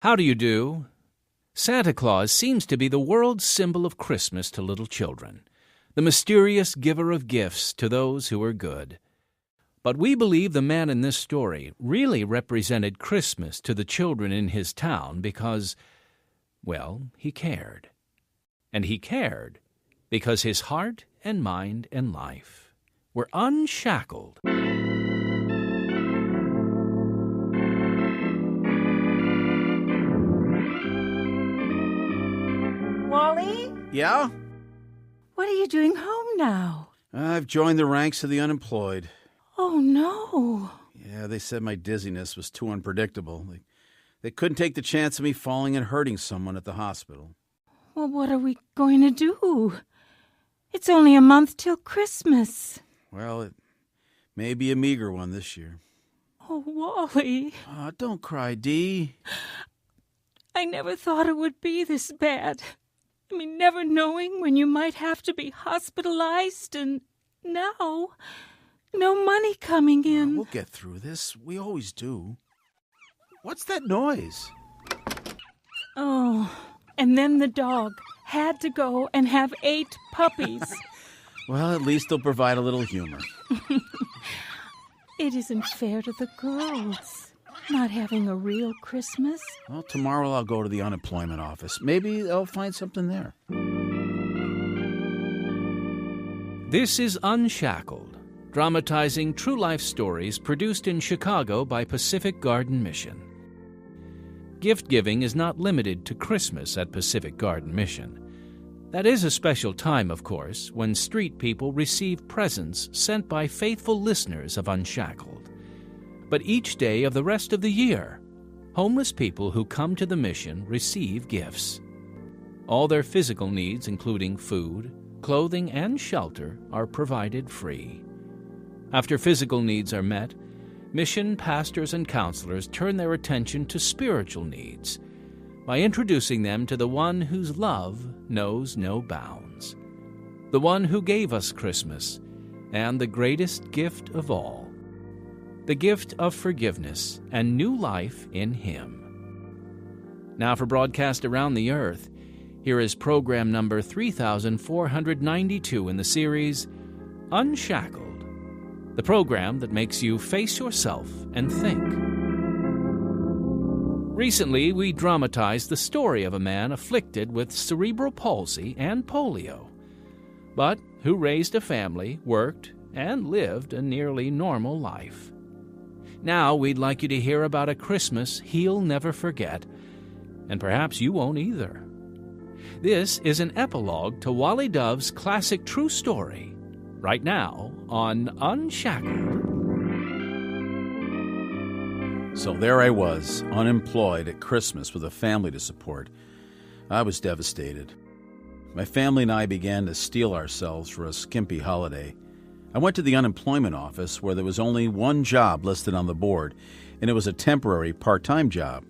How do you do? Santa Claus seems to be the world's symbol of Christmas to little children, the mysterious giver of gifts to those who are good. But we believe the man in this story really represented Christmas to the children in his town because, well, he cared. And he cared because his heart and mind and life were unshackled. Wally? Yeah? What are you doing home now? I've joined the ranks of the unemployed. Oh, no. Yeah, they said my dizziness was too unpredictable. They couldn't take the chance of me falling and hurting someone at the hospital. Well, what are we going to do? It's only a month till Christmas. Well, it may be a meager one this year. Oh, Wally. Don't cry, Dee. I never thought it would be this bad. I mean, never knowing when you might have to be hospitalized, and now, no money coming in. We'll get through this. We always do. What's that noise? Oh, and then the dog had to go and have 8 puppies. Well, at least they'll provide a little humor. It isn't fair to the girls, not having a real Christmas. Well, tomorrow I'll go to the unemployment office. Maybe I'll find something there. This is Unshackled, dramatizing true life stories produced in Chicago by Pacific Garden Mission. Gift giving is not limited to Christmas at Pacific Garden Mission. That is a special time, of course, when street people receive presents sent by faithful listeners of Unshackled. But each day of the rest of the year, homeless people who come to the mission receive gifts. All their physical needs, including food, clothing, and shelter, are provided free. After physical needs are met, mission pastors and counselors turn their attention to spiritual needs by introducing them to the one whose love knows no bounds, the one who gave us Christmas and the greatest gift of all, the gift of forgiveness and new life in Him. Now for broadcast around the earth, here is program number 3492 in the series Unshackled, the program that makes you face yourself and think. Recently, we dramatized the story of a man afflicted with cerebral palsy and polio, but who raised a family, worked, and lived a nearly normal life. Now we'd like you to hear about a Christmas he'll never forget, and perhaps you won't either. This is an epilogue to Wally Dove's classic true story, right now on Unshackled. So there I was, unemployed at Christmas with a family to support. I was devastated. My family and I began to steel ourselves for a skimpy holiday. I went to the unemployment office where there was only one job listed on the board, and it was a temporary part-time job.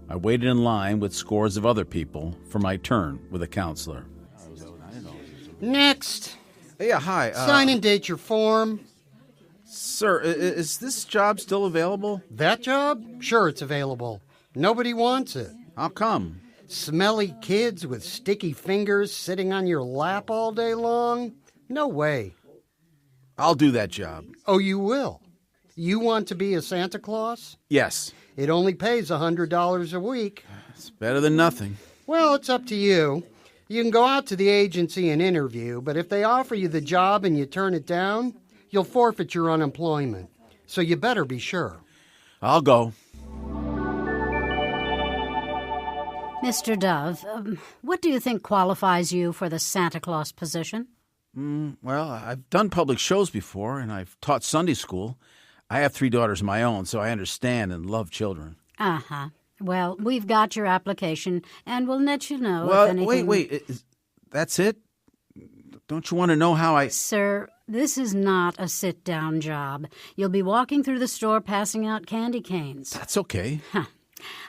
I waited in line with scores of other people for my turn with a counselor. Next. Yeah, hi. Sign and date your form. Sir, is this job still available? That job? Sure, it's available. Nobody wants it. How come? Smelly kids with sticky fingers sitting on your lap all day long? No way. I'll do that job. Oh, you will? You want to be a Santa Claus? Yes. It only pays $100 a week. It's better than nothing. Well, it's up to you. You can go out to the agency and interview, but if they offer you the job and you turn it down, you'll forfeit your unemployment. So you better be sure. I'll go. Mr. Dove, what do you think qualifies you for the Santa Claus position? Well, I've done public shows before, and I've taught Sunday school. I have 3 daughters of my own, so I understand and love children. Uh-huh. Well, we've got your application, and we'll let you know Well, if anything... wait. That's it? Don't you want to know how I... Sir, this is not a sit-down job. You'll be walking through the store passing out candy canes. That's okay.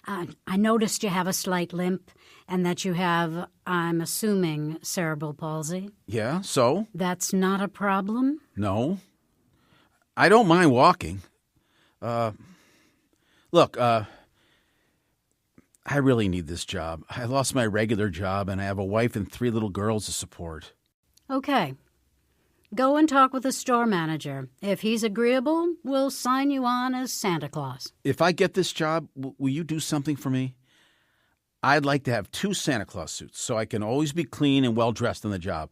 I noticed you have a slight limp, and that you have, I'm assuming, cerebral palsy. Yeah, so? That's not a problem? No. I don't mind walking. Look, I really need this job. I lost my regular job, and I have a wife and 3 little girls to support. Okay. Go and talk with the store manager. If he's agreeable, we'll sign you on as Santa Claus. If I get this job, will you do something for me? I'd like to have 2 Santa Claus suits so I can always be clean and well-dressed on the job.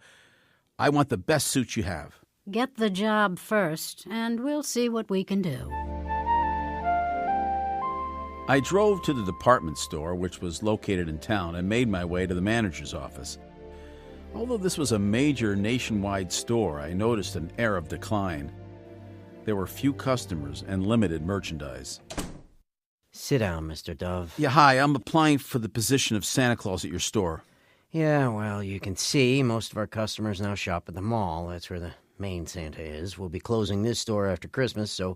I want the best suits you have. Get the job first, and we'll see what we can do. I drove to the department store, which was located in town, and made my way to the manager's office. Although this was a major nationwide store, I noticed an air of decline. There were few customers and limited merchandise. Sit down, Mr. Dove. Yeah, hi, I'm applying for the position of Santa Claus at your store. Yeah, well, you can see most of our customers now shop at the mall. That's where the main Santa is. We'll be closing this store after Christmas, so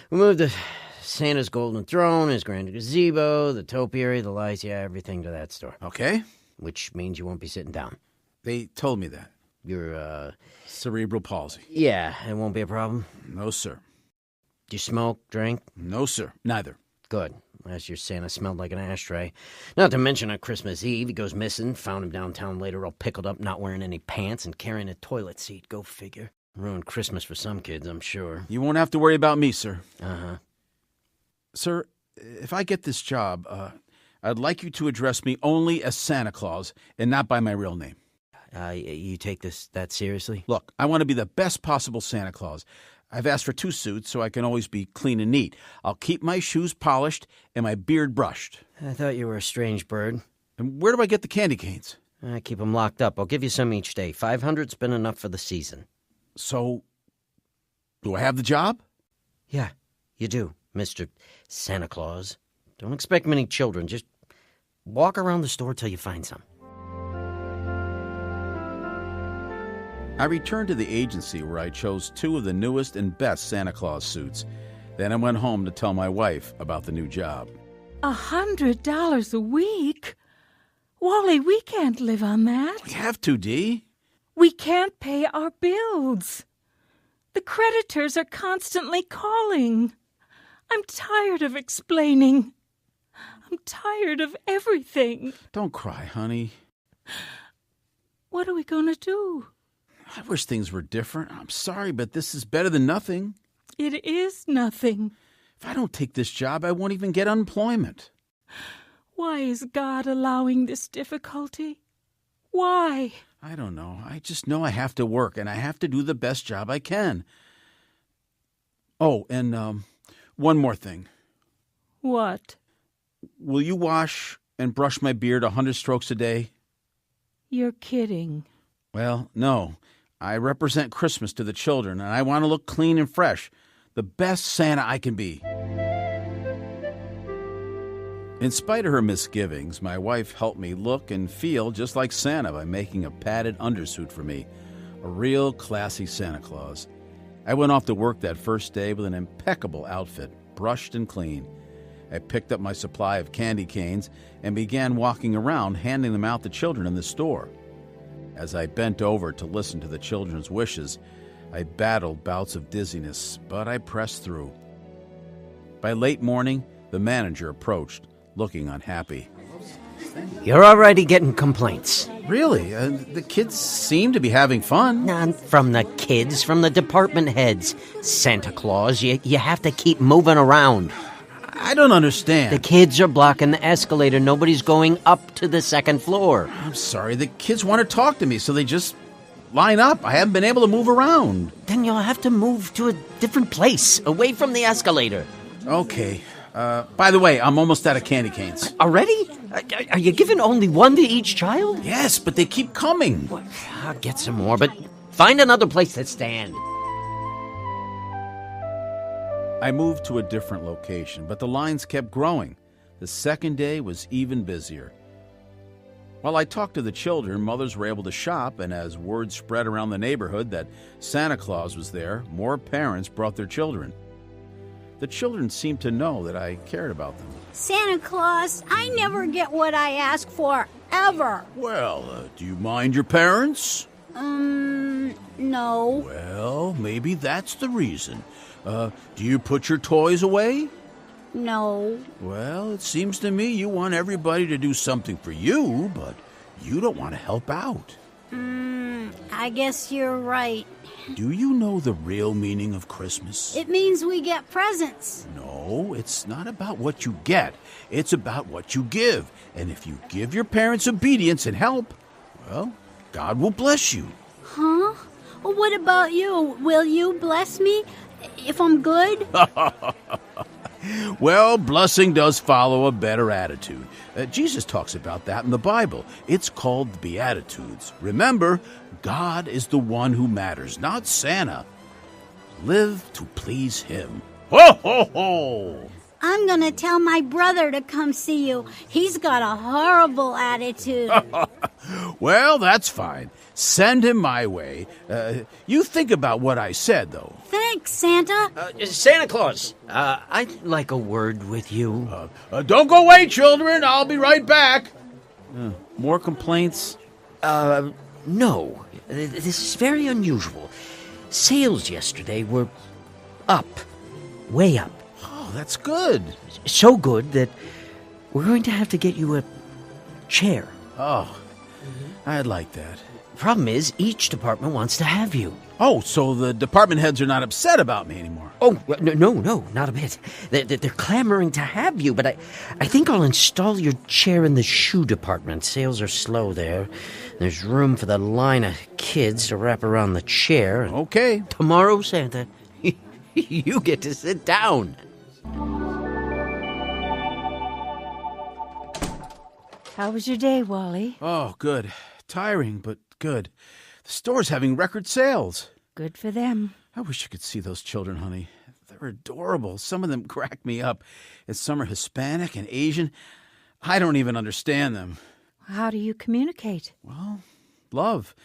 we moved the Santa's golden throne, his grand gazebo, the topiary, the lights, yeah, everything to that store. Okay. Which means you won't be sitting down. They told me that. You're, Cerebral palsy. Yeah, it won't be a problem. No, sir. Do you smoke, drink? No, sir. Neither. Good. Last year's Santa smelled like an ashtray. Not to mention on Christmas Eve, he goes missing. Found him downtown later all pickled up, not wearing any pants and carrying a toilet seat. Go figure. Ruined Christmas for some kids, I'm sure. You won't have to worry about me, sir. Uh-huh. Sir, if I get this job, I'd like you to address me only as Santa Claus and not by my real name. You take that seriously? Look, I want to be the best possible Santa Claus. I've asked for 2 suits so I can always be clean and neat. I'll keep my shoes polished and my beard brushed. I thought you were a strange bird. And where do I get the candy canes? I keep them locked up. I'll give you some each day. 500's been enough for the season. So, do I have the job? Yeah, you do, Mr. Santa Claus. Don't expect many children. Just walk around the store till you find some. I returned to the agency where I chose 2 of the newest and best Santa Claus suits. Then I went home to tell my wife about the new job. $100 a week? Wally, we can't live on that. We have to, Dee. We can't pay our bills. The creditors are constantly calling. I'm tired of explaining. I'm tired of everything. Don't cry, honey. What are we going to do? I wish things were different. I'm sorry, but this is better than nothing. It is nothing. If I don't take this job, I won't even get unemployment. Why is God allowing this difficulty? Why? I don't know. I just know I have to work, and I have to do the best job I can. Oh, and one more thing. What? Will you wash and brush my beard 100 strokes a day? You're kidding. Well, no. I represent Christmas to the children, and I want to look clean and fresh. The best Santa I can be. In spite of her misgivings, my wife helped me look and feel just like Santa by making a padded undersuit for me. A real classy Santa Claus. I went off to work that first day with an impeccable outfit, brushed and clean. I picked up my supply of candy canes and began walking around, handing them out to children in the store. As I bent over to listen to the children's wishes, I battled bouts of dizziness, but I pressed through. By late morning, the manager approached, looking unhappy. You're already getting complaints. Really? The kids seem to be having fun. Not from the kids, from the department heads. Santa Claus, you have to keep moving around. I don't understand. The kids are blocking the escalator. Nobody's going up to the second floor. I'm sorry. The kids want to talk to me, so they just line up. I haven't been able to move around. Then you'll have to move to a different place, away from the escalator. Okay. By the way, I'm almost out of candy canes. Already? Are you giving only one to each child? Yes, but they keep coming. Well, I'll get some more, but find another place to stand. I moved to a different location, but the lines kept growing. The second day was even busier. While I talked to the children, mothers were able to shop, and as word spread around the neighborhood that Santa Claus was there, more parents brought their children. The children seemed to know that I cared about them. Santa Claus, I never get what I ask for, ever. Well, do you mind your parents? No. Well, maybe that's the reason. Do you put your toys away? No. Well, it seems to me you want everybody to do something for you, but you don't want to help out. I guess you're right. Do you know the real meaning of Christmas? It means we get presents. No, it's not about what you get. It's about what you give. And if you give your parents obedience and help, well, God will bless you. Huh? Well, what about you? Will you bless me if I'm good? Well, blessing does follow a better attitude. Jesus talks about that in the Bible. It's called the Beatitudes. Remember, God is the one who matters, not Santa. Live to please him. Ho, ho, ho! I'm going to tell my brother to come see you. He's got a horrible attitude. Well, that's fine. Send him my way. You think about what I said, though. Thanks, Santa. Santa Claus, I'd like a word with you. Don't go away, children. I'll be right back. More complaints? No. This is very unusual. Sales yesterday were up. Way up. Oh, that's good. So good that we're going to have to get you a chair. Oh, I'd like that. Problem is, each department wants to have you. Oh, so the department heads are not upset about me anymore. Oh, no, not a bit. They're clamoring to have you, but I think I'll install your chair in the shoe department. Sales are slow there. There's room for the line of kids to wrap around the chair. Okay. Tomorrow, Santa, you get to sit down. How was your day, Wally? Oh, good. Tiring, but good. The store's having record sales. Good for them. I wish you could see those children, honey. They're adorable. Some of them crack me up. And some are Hispanic and Asian. I don't even understand them. How do you communicate? Well, love.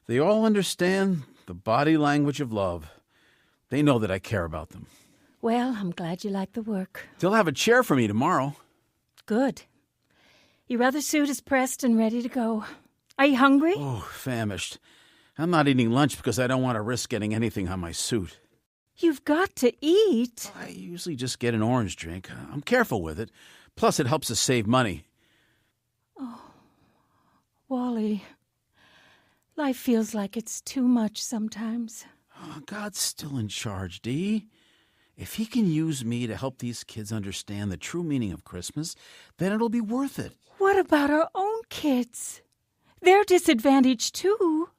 They all understand the body language of love. They know that I care about them. Well, I'm glad you like the work. They'll have a chair for me tomorrow. Good. Your other suit is pressed and ready to go. Are you hungry? Oh, famished. I'm not eating lunch because I don't want to risk getting anything on my suit. You've got to eat. I usually just get an orange drink. I'm careful with it. Plus, it helps us save money. Oh, Wally, life feels like it's too much sometimes. Oh, God's still in charge, Dee. If he can use me to help these kids understand the true meaning of Christmas, then it'll be worth it. What about our own kids? They're disadvantaged, too.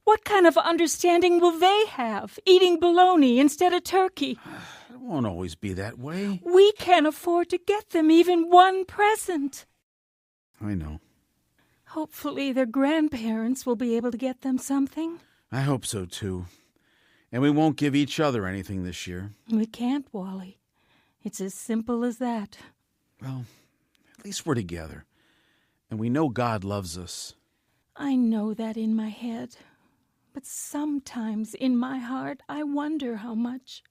What kind of understanding will they have, eating bologna instead of turkey? It won't always be that way. We can't afford to get them even one present. I know. Hopefully their grandparents will be able to get them something. I hope so, too. And we won't give each other anything this year. We can't, Wally. It's as simple as that. Well, at least we're together. And we know God loves us. I know that in my head. But sometimes in my heart, I wonder how much.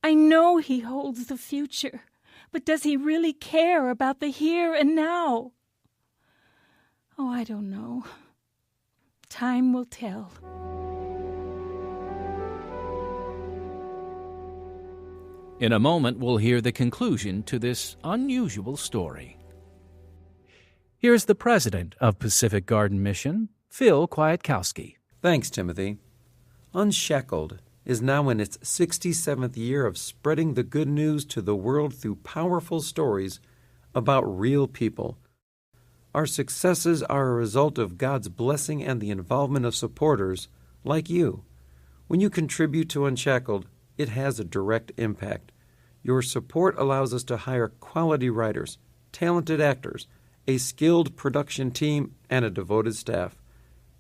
I know he holds the future, but does he really care about the here and now? Oh, I don't know. Time will tell. In a moment, we'll hear the conclusion to this unusual story. Here's the president of Pacific Garden Mission, Phil Kwiatkowski. Thanks, Timothy. Unshackled is now in its 67th year of spreading the good news to the world through powerful stories about real people. Our successes are a result of God's blessing and the involvement of supporters like you. When you contribute to Unshackled, it has a direct impact. Your support allows us to hire quality writers, talented actors, a skilled production team, and a devoted staff.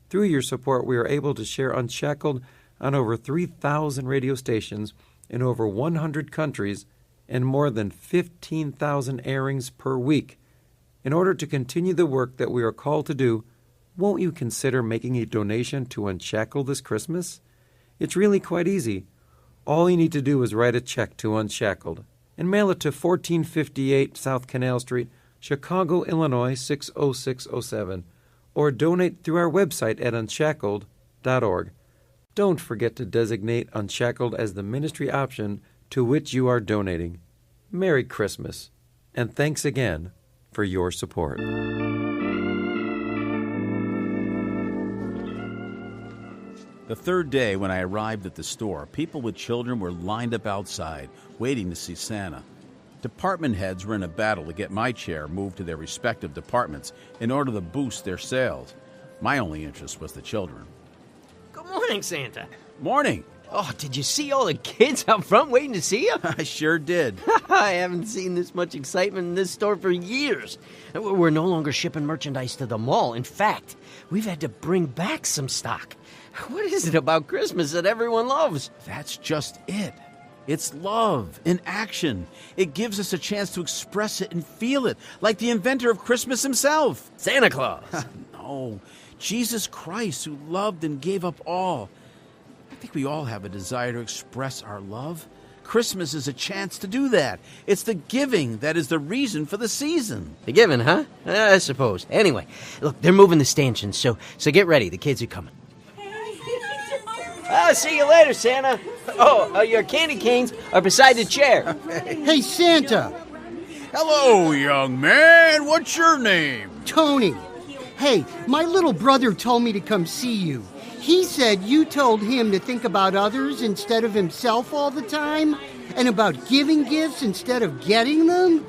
Through your support, we are able to share Unshackled on over 3,000 radio stations in over 100 countries and more than 15,000 airings per week. In order to continue the work that we are called to do, won't you consider making a donation to Unshackled this Christmas? It's really quite easy. All you need to do is write a check to Unshackled and mail it to 1458 South Canal Street, Chicago, Illinois 60607, or donate through our website at unshackled.org. Don't forget to designate Unshackled as the ministry option to which you are donating. Merry Christmas, and thanks again for your support. The third day, when I arrived at the store, people with children were lined up outside, waiting to see Santa. Department heads were in a battle to get my chair moved to their respective departments in order to boost their sales. My only interest was the children. Good morning, Santa. Morning. Oh, did you see all the kids out front waiting to see you? I sure did. I haven't seen this much excitement in this store for years. We're no longer shipping merchandise to the mall. In fact, we've had to bring back some stock. What is it about Christmas that everyone loves? That's just it. It's love in action. It gives us a chance to express it and feel it, like the inventor of Christmas himself. Santa Claus. No, Jesus Christ, who loved and gave up all. I think we all have a desire to express our love. Christmas is a chance to do that. It's the giving that is the reason for the season. The giving, huh? I suppose. Anyway, look, they're moving the stanchions, so get ready. The kids are coming. I'll see you later, Santa. Oh, your candy canes are beside the chair. Hey, Santa. Hello, young man. What's your name? Tony. Hey, my little brother told me to come see you. He said you told him to think about others instead of himself all the time, and about giving gifts instead of getting them.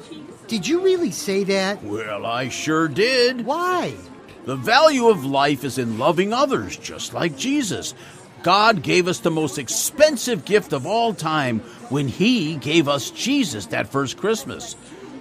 Did you really say that? Well, I sure did. Why? The value of life is in loving others, just like Jesus. God gave us the most expensive gift of all time when He gave us Jesus that first Christmas.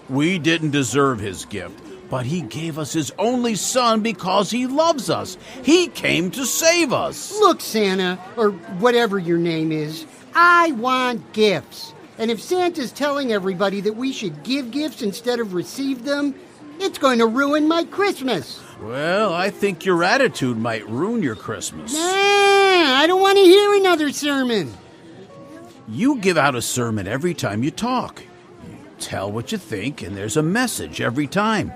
We didn't deserve His gift, but He gave us His only Son because He loves us. He came to save us. Look, Santa, or whatever your name is, I want gifts. And if Santa's telling everybody that we should give gifts instead of receive them, it's going to ruin my Christmas. Well, I think your attitude might ruin your Christmas. Nah, I don't want to hear another sermon. You give out a sermon every time you talk. You tell what you think, and there's a message every time.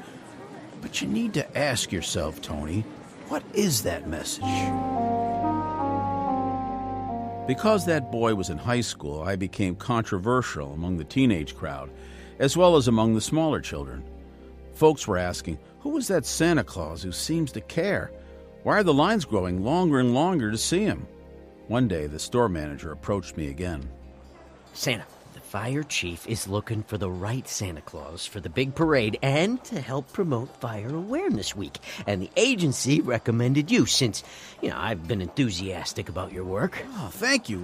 But you need to ask yourself, Tony, what is that message? Because that boy was in high school, I became controversial among the teenage crowd, as well as among the smaller children. Folks were asking, who is that Santa Claus who seems to care? Why are the lines growing longer and longer to see him? One day, the store manager approached me again. Santa, the fire chief is looking for the right Santa Claus for the big parade and to help promote Fire Awareness Week. And the agency recommended you since, I've been enthusiastic about your work. Oh, thank you.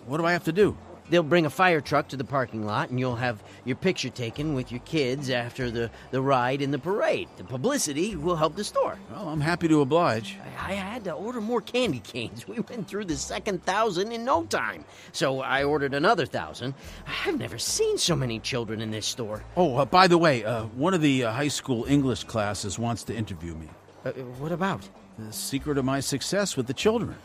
What do I have to do? They'll bring a fire truck to the parking lot, and you'll have your picture taken with your kids after the ride in the parade. The publicity will help the store. Well, I'm happy to oblige. I had to order more candy canes. We went through the second 1,000 in no time. So I ordered another 1,000. I've never seen so many children in this store. Oh, by the way, one of the high school English classes wants to interview me. What about? The secret of my success with the children.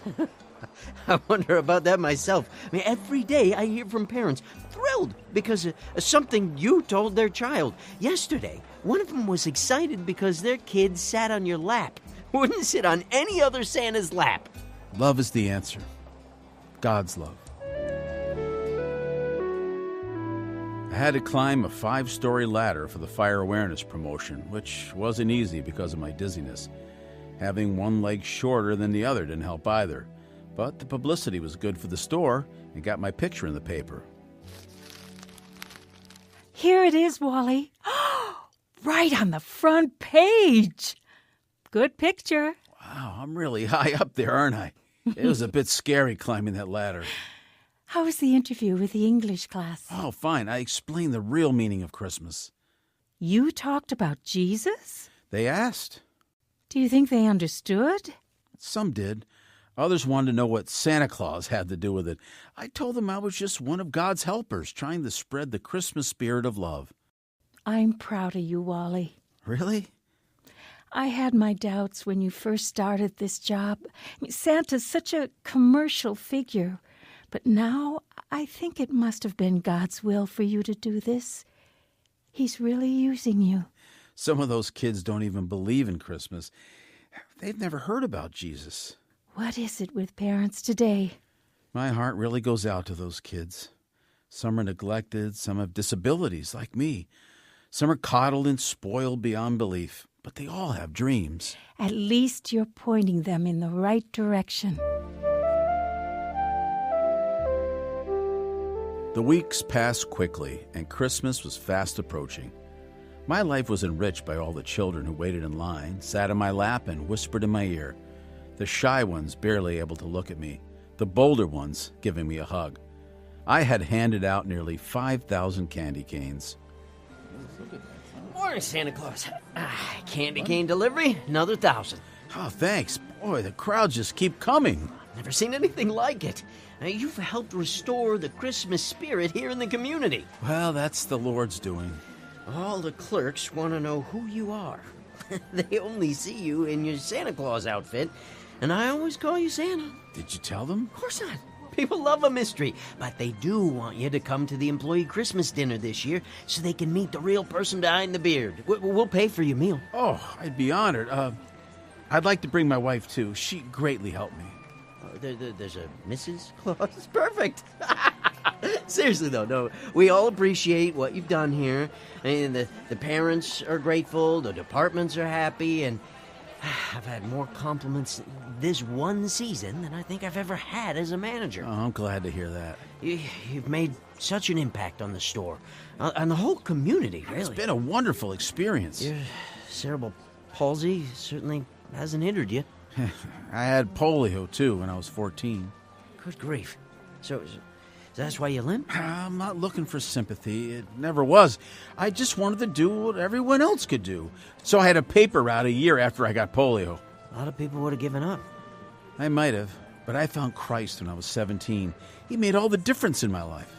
I wonder about that myself. Every day I hear from parents thrilled because of something you told their child. Yesterday, one of them was excited because their kid sat on your lap. Wouldn't sit on any other Santa's lap. Love is the answer. God's love. I had to climb a 5-story ladder for the fire awareness promotion, which wasn't easy because of my dizziness. Having one leg shorter than the other didn't help either. But the publicity was good for the store and got my picture in the paper. Here it is, Wally. Right on the front page. Good picture. Wow, I'm really high up there, aren't I? It was a bit scary climbing that ladder. How was the interview with the English class? Oh, fine. I explained the real meaning of Christmas. You talked about Jesus? They asked. Do you think they understood? Some did. Others wanted to know what Santa Claus had to do with it. I told them I was just one of God's helpers trying to spread the Christmas spirit of love. I'm proud of you, Wally. Really? I had my doubts when you first started this job. Santa's such a commercial figure. But now I think it must have been God's will for you to do this. He's really using you. Some of those kids don't even believe in Christmas. They've never heard about Jesus. What is it with parents today? My heart really goes out to those kids. Some are neglected, some have disabilities like me. Some are coddled and spoiled beyond belief, but they all have dreams. At least you're pointing them in the right direction. The weeks passed quickly, and Christmas was fast approaching. My life was enriched by all the children who waited in line, sat in my lap, and whispered in my ear. The shy ones barely able to look at me, the bolder ones giving me a hug. I had handed out nearly 5,000 candy canes. Morning, Santa Claus. Candy cane delivery, another 1,000. Oh, thanks. Boy, the crowds just keep coming. Never seen anything like it. You've helped restore the Christmas spirit here in the community. Well, that's the Lord's doing. All the clerks want to know who you are. They only see you in your Santa Claus outfit, and I always call you Santa. Did you tell them? Of course not. People love a mystery, but they do want you to come to the employee Christmas dinner this year so they can meet the real person behind the beard. We'll pay for your meal. Oh, I'd be honored. I'd like to bring my wife, too. She greatly helped me. There's a Mrs. Claus? Perfect. Seriously, though, no, we all appreciate what you've done here. I mean, the parents are grateful, the departments are happy, and I've had more compliments this one season than I think I've ever had as a manager. Oh, I'm glad to hear that. You've made such an impact on the store, on the whole community, really. It's been a wonderful experience. Your cerebral palsy certainly hasn't hindered you. I had polio, too, when I was 14. Good grief. So that's why you limp? I'm not looking for sympathy. It never was. I just wanted to do what everyone else could do. So I had a paper route a year after I got polio. A lot of people would have given up. I might have, but I found Christ when I was 17. He made all the difference in my life.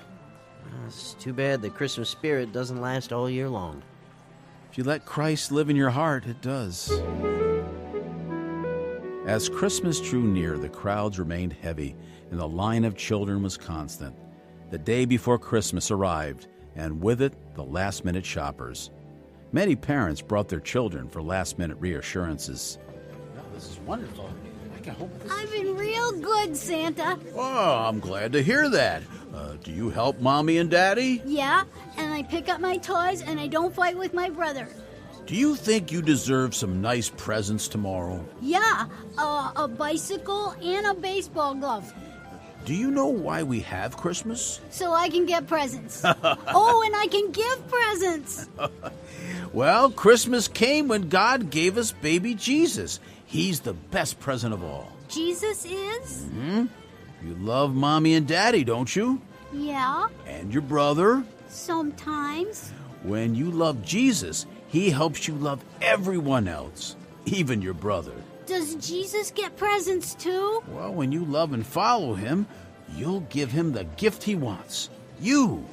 It's too bad the Christmas spirit doesn't last all year long. If you let Christ live in your heart, it does. As Christmas drew near, the crowds remained heavy, and the line of children was constant. The day before Christmas arrived, and with it, the last-minute shoppers. Many parents brought their children for last-minute reassurances. Oh, this is wonderful. I've been real good, Santa. Oh, I'm glad to hear that. Do you help Mommy and Daddy? Yeah, and I pick up my toys and I don't fight with my brother. Do you think you deserve some nice presents tomorrow? Yeah, a bicycle and a baseball glove. Do you know why we have Christmas? So I can get presents. Oh, and I can give presents. Well, Christmas came when God gave us baby Jesus. He's the best present of all. Jesus is? Mm-hmm. You love Mommy and Daddy, don't you? Yeah. And your brother? Sometimes. When you love Jesus, He helps you love everyone else, even your brother. Does Jesus get presents too? Well, when you love and follow Him, you'll give Him the gift He wants. You.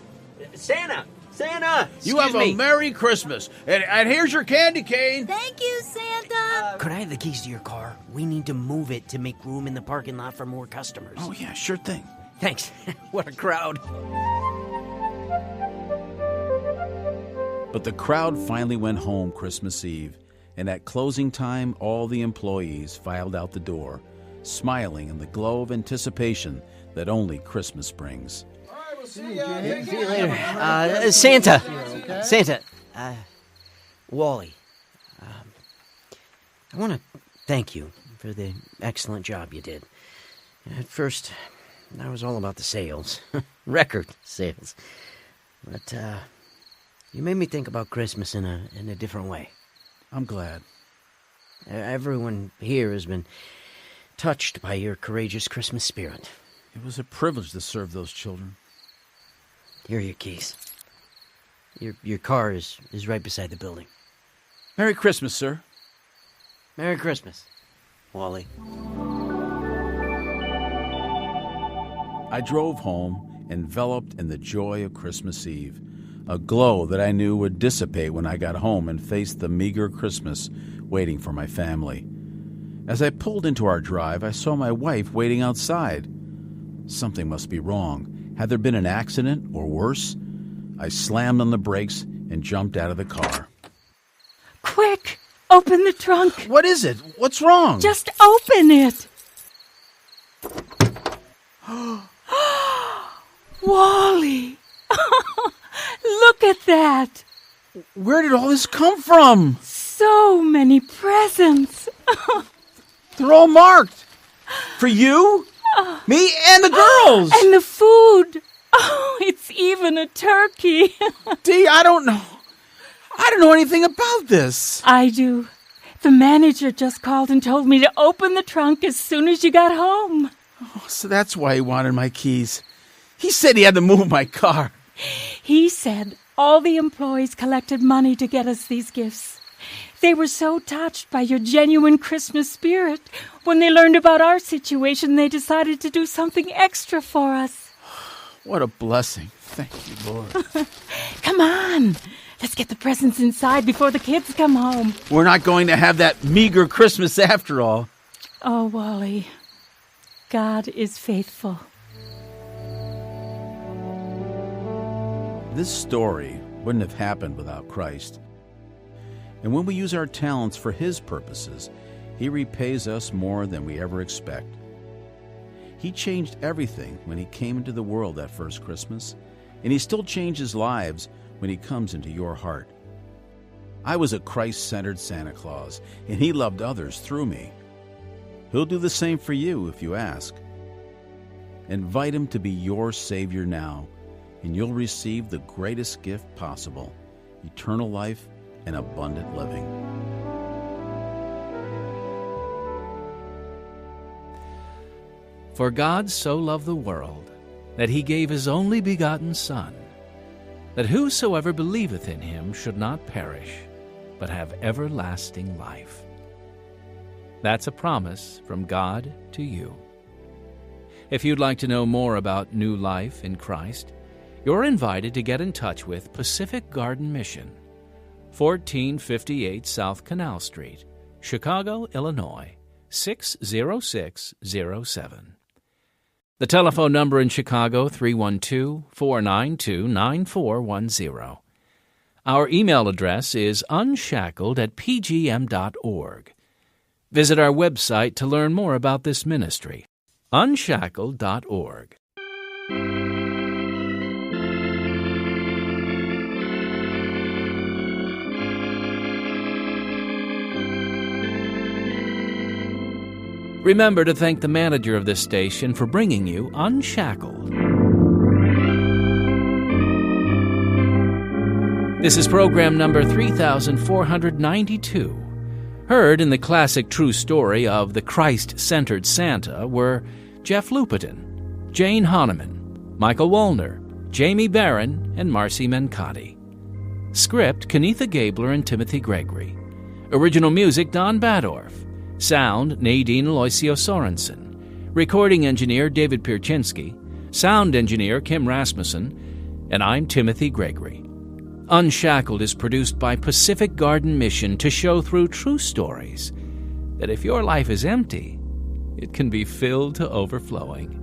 Santa! Santa! You have a Merry Christmas. And here's your candy cane. Thank you, Santa. Could I have the keys to your car? We need to move it to make room in the parking lot for more customers. Oh, yeah, sure thing. Thanks. What a crowd. But the crowd finally went home Christmas Eve, and at closing time, all the employees filed out the door, smiling in the glow of anticipation that only Christmas brings. See you later. Santa. Wally. I want to thank you for the excellent job you did. At first, I was all about the sales. Record sales. But, you made me think about Christmas in a different way. I'm glad. Everyone here has been touched by your courageous Christmas spirit. It was a privilege to serve those children. Here are your keys. Your car is right beside the building. Merry Christmas, sir. Merry Christmas, Wally. I drove home, enveloped in the joy of Christmas Eve, a glow that I knew would dissipate when I got home and faced the meager Christmas waiting for my family. As I pulled into our drive, I saw my wife waiting outside. Something must be wrong. Had there been an accident or worse? I slammed on the brakes and jumped out of the car. Quick! Open the trunk! What is it? What's wrong? Just open it! Wally! Look at that! Where did all this come from? So many presents. They're all marked. For you, me, and the girls. And the food. Oh, it's even a turkey. Dee, I don't know. I don't know anything about this. I do. The manager just called and told me to open the trunk as soon as you got home. Oh, so that's why he wanted my keys. He said he had to move my car. He said all the employees collected money to get us these gifts. They were so touched by your genuine Christmas spirit. When they learned about our situation, they decided to do something extra for us. What a blessing. Thank you, Lord. Come on. Let's get the presents inside before the kids come home. We're not going to have that meager Christmas after all. Oh, Wally, God is faithful. This story wouldn't have happened without Christ. And when we use our talents for His purposes, He repays us more than we ever expect. He changed everything when He came into the world that first Christmas, and He still changes lives when He comes into your heart. I was a Christ-centered Santa Claus, and He loved others through me. He'll do the same for you if you ask. Invite Him to be your Savior now, and you'll receive the greatest gift possible, eternal life and abundant living. For God so loved the world, that He gave His only begotten Son, that whosoever believeth in Him should not perish, but have everlasting life. That's a promise from God to you. If you'd like to know more about new life in Christ, you're invited to get in touch with Pacific Garden Mission, 1458 South Canal Street, Chicago, Illinois, 60607. The telephone number in Chicago, 312-492-9410. Our email address is unshackled@pgm.org. Visit our website to learn more about this ministry, unshackled.org. Remember to thank the manager of this station for bringing you Unshackled. This is program number 3492. Heard in the classic true story of the Christ-centered Santa were Jeff Lupetin, Jane Hahnemann, Michael Wollner, Jamie Barron, and Marcy Mencati. Script, Kenitha Gabler and Timothy Gregory. Original music, Don Badorf. Sound, Nadine Aloisio Sorensen. Recording engineer, David Pierczynski. Sound engineer, Kim Rasmussen. And I'm Timothy Gregory. Unshackled is produced by Pacific Garden Mission to show through true stories that if your life is empty, it can be filled to overflowing.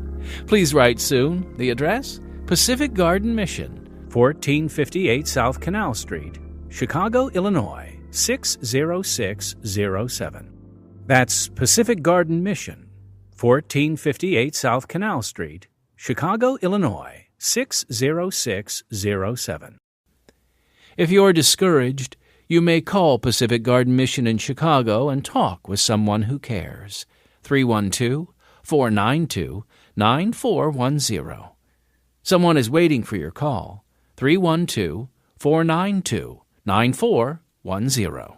Please write soon. The address? Pacific Garden Mission, 1458 South Canal Street, Chicago, Illinois, 60607. That's Pacific Garden Mission, 1458 South Canal Street, Chicago, Illinois, 60607. If you're discouraged, you may call Pacific Garden Mission in Chicago and talk with someone who cares. 312-492-9410. Someone is waiting for your call. 312-492-9410.